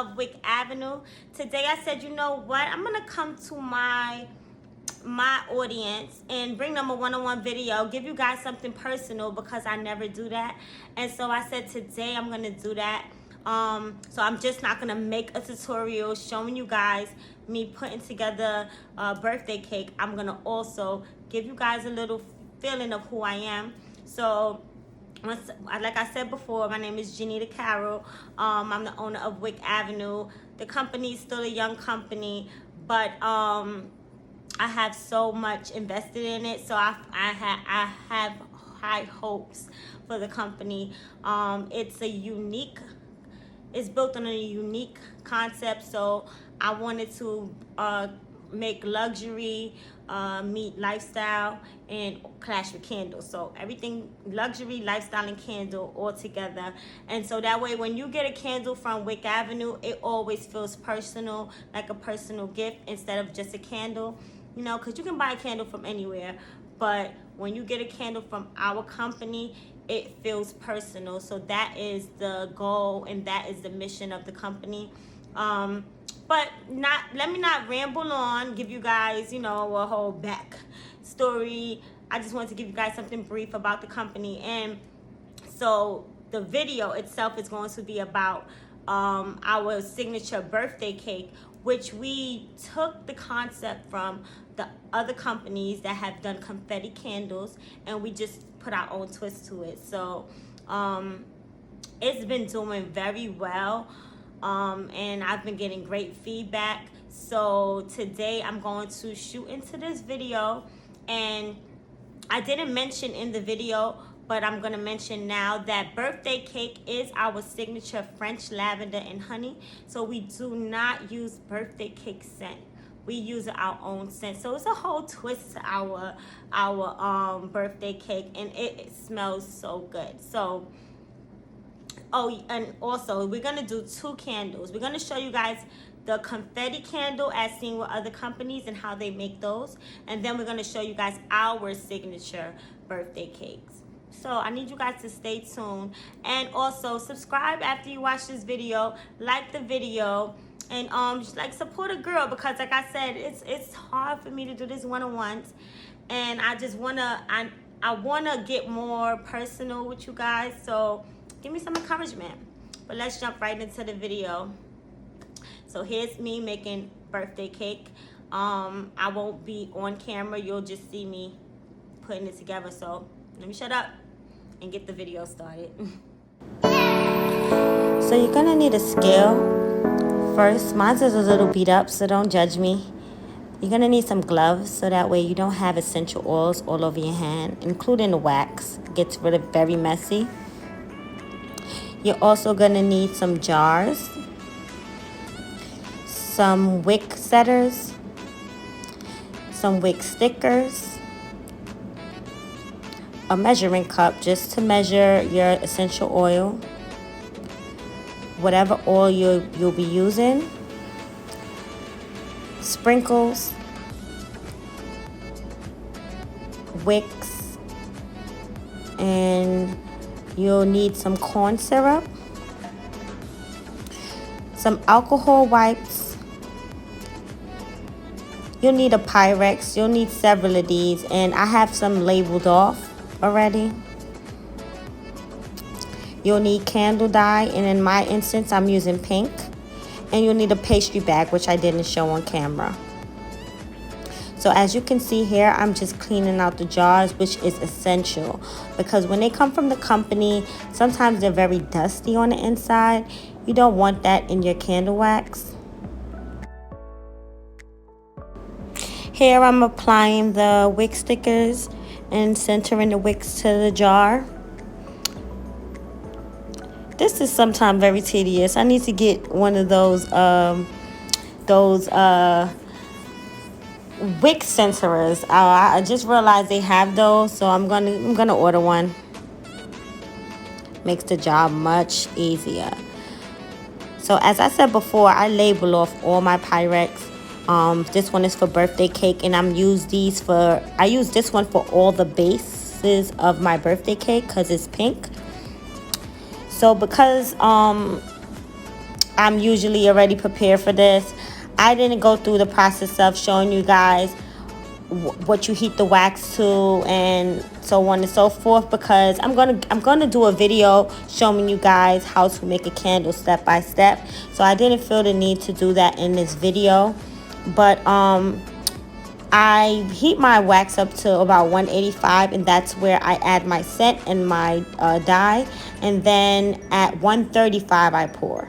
of Wick Avenue. Today I said, you know what, I'm gonna come to my audience and bring them a one-on-one video, give you guys something personal, because I never do that. And so I said today I'm gonna do that. So I'm just not gonna make a tutorial showing you guys me putting together a birthday cake. I'm gonna also give you guys a little feeling of who I am. So like I said before, my name is Genita Carroll. I'm the owner of Wick Avenue. The company is still a young company, but I have so much invested in it, so I have high hopes for the company. It's built on a unique concept, so I wanted to make luxury meet lifestyle and clash with candles. So everything luxury, lifestyle, and candle all together. And so that way, when you get a candle from Wick Avenue, it always feels personal, like a personal gift instead of just a candle. You know, because you can buy a candle from anywhere, but when you get a candle from our company, it feels personal. So that is the goal and that is the mission of the company. But let me not ramble on, give you guys, you know, a whole back story. I just wanted to give you guys something brief about the company. And so the video itself is going to be about our signature birthday cake, which we took the concept from the other companies that have done confetti candles, and we just put our own twist to it. So it's been doing very well, and I've been getting great feedback. So today I'm going to shoot into this video, and I didn't mention in the video, but I'm gonna mention now that birthday cake is our signature French lavender and honey. So we do not use birthday cake scent. We use our own scent. So it's a whole twist to our birthday cake, and it smells so good. So, oh, and also we're gonna do 2 candles. We're gonna show you guys the confetti candle as seen with other companies and how they make those. And then we're gonna show you guys our signature birthday cakes. So I need you guys to stay tuned, and also subscribe after you watch this video, like the video, and just like support a girl, because like I said, it's hard for me to do this one-on-ones, and I just I wanna get more personal with you guys. So give me some encouragement. But let's jump right into the video. So here's me making birthday cake. I won't be on camera, you'll just see me putting it together. So let me shut up and get the video started. So you're gonna need a scale first. Mine is a little beat up, so don't judge me. You're gonna need some gloves, so that way you don't have essential oils all over your hand, including the wax. It gets rid of very messy. You're also gonna need some jars, some wick setters, some wick stickers, a measuring cup just to measure your essential oil, whatever oil you'll be using, sprinkles, wicks, and you'll need some corn syrup, some alcohol wipes. You'll need a Pyrex. You'll need several of these, and I have some labeled off already. You'll need candle dye, and in my instance I'm using pink. And you'll need a pastry bag, which I didn't show on camera. So as you can see here, I'm just cleaning out the jars, which is essential, because when they come from the company, sometimes they're very dusty on the inside. You don't want that in your candle wax. Here I'm applying the wick stickers and centering the wicks to the jar. This is sometimes very tedious. I need to get one of those wick centerers. I just realized they have those, so I'm gonna order one. Makes the job much easier. So as I said before, I label off all my Pyrex. This one is for birthday cake, and I use this one for all the bases of my birthday cake because it's pink. So because I'm usually already prepared for this. I didn't go through the process of showing you guys what you heat the wax to and so on and so forth, because I'm gonna do a video showing you guys how to make a candle step by step. So I didn't feel the need to do that in this video, but I heat my wax up to about 185, and that's where I add my scent and my dye, and then at 135 I pour.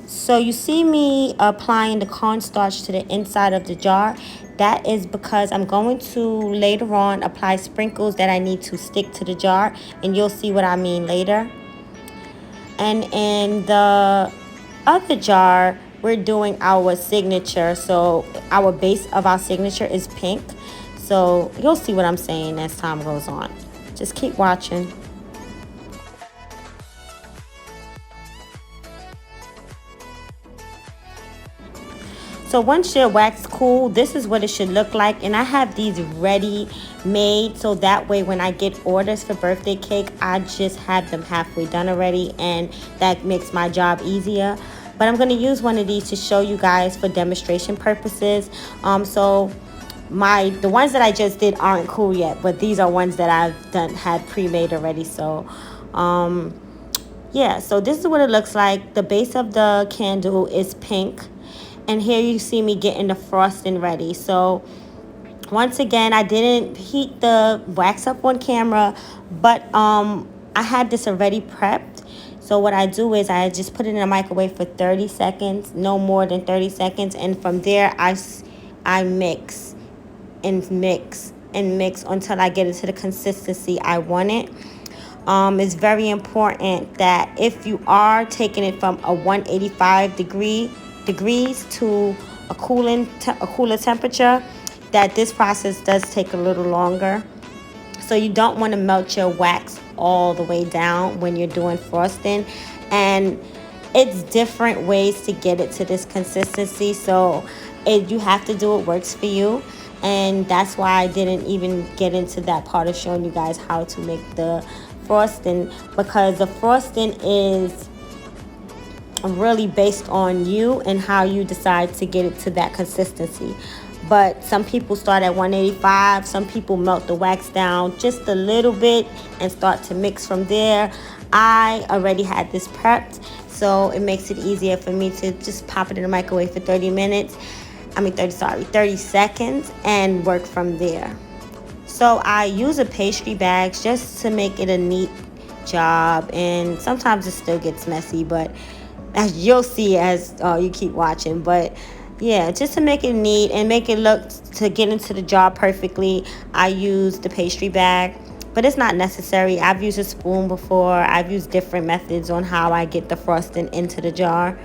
So you see me applying the cornstarch to the inside of the jar. That is because I'm going to later on apply sprinkles that I need to stick to the jar, and you'll see what I mean later. And in the other jar, we're doing our signature. So our base of our signature is pink. So you'll see what I'm saying as time goes on. Just keep watching. So once your wax cool, this is what it should look like. And I have these ready made, so that way when I get orders for birthday cake, I just have them halfway done already, and that makes my job easier. But I'm going to use one of these to show you guys for demonstration purposes. So the ones that I just did aren't cool yet, but these are ones that I've had pre-made already. So yeah, so this is what it looks like. The base of the candle is pink. And here you see me getting the frosting ready. So once again, I didn't heat the wax up on camera, but I had this already prepped. So what I do is I just put it in the microwave for 30 seconds, no more than 30 seconds. And from there, I mix and mix and mix until I get it to the consistency I want it. It's very important that if you are taking it from a 185 degrees to a cooler temperature, that this process does take a little longer. So you don't want to melt your wax all the way down when you're doing frosting, and it's different ways to get it to this consistency. So you have to do what works for you, and that's why I didn't even get into that part of showing you guys how to make the frosting, because the frosting is really based on you and how you decide to get it to that consistency. But some people start at 185, some people melt the wax down just a little bit and start to mix from there. I already had this prepped, so it makes it easier for me to just pop it in the microwave for 30 seconds and work from there. So I use a pastry bag just to make it a neat job, and sometimes it still gets messy, but as you'll see as you keep watching. But yeah, just to make it neat and make it look to get into the jar perfectly, I use the pastry bag, but it's not necessary. I've used a spoon before. I've used different methods on how I get the frosting into the jar.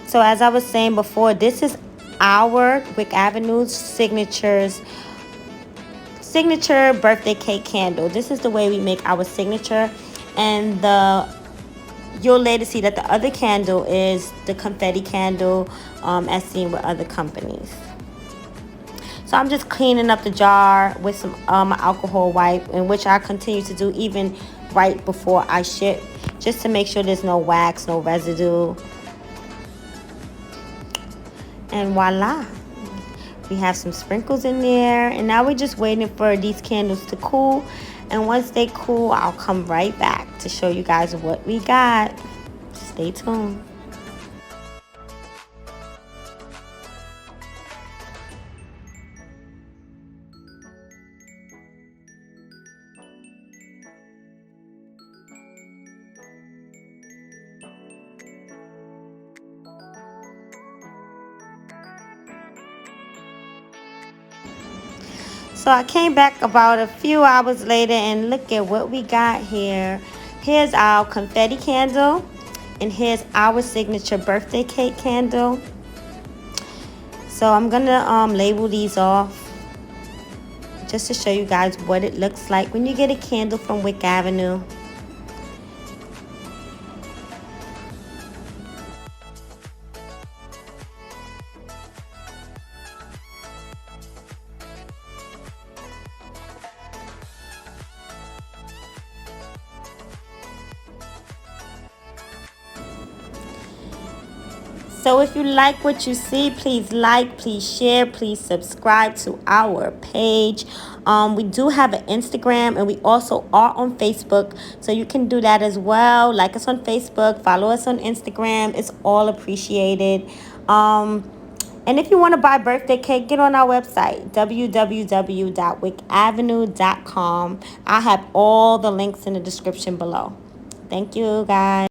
So as I was saying before, this is our Wick Avenue signature birthday cake candle. This is the way we make our signature, and you'll later see that the other candle is the confetti candle, as seen with other companies. So I'm just cleaning up the jar with some alcohol wipe, in which I continue to do even right before I ship, just to make sure there's no wax, no residue. And voila, we have some sprinkles in there, and now we're just waiting for these candles to cool. And once they cool, I'll come right back to show you guys what we got. Stay tuned. So I came back about a few hours later, and look at what we got here. Here's our confetti candle, and here's our signature birthday cake candle. So I'm gonna label these off just to show you guys what it looks like when you get a candle from Wick Avenue. So if you like what you see, please like, please share, please subscribe to our page. We do have an Instagram, and we also are on Facebook, so you can do that as well. Like us on Facebook, follow us on Instagram. It's all appreciated. And if you want to buy birthday cake, get on our website, www.wickavenue.com. I have all the links in the description below. Thank you, guys.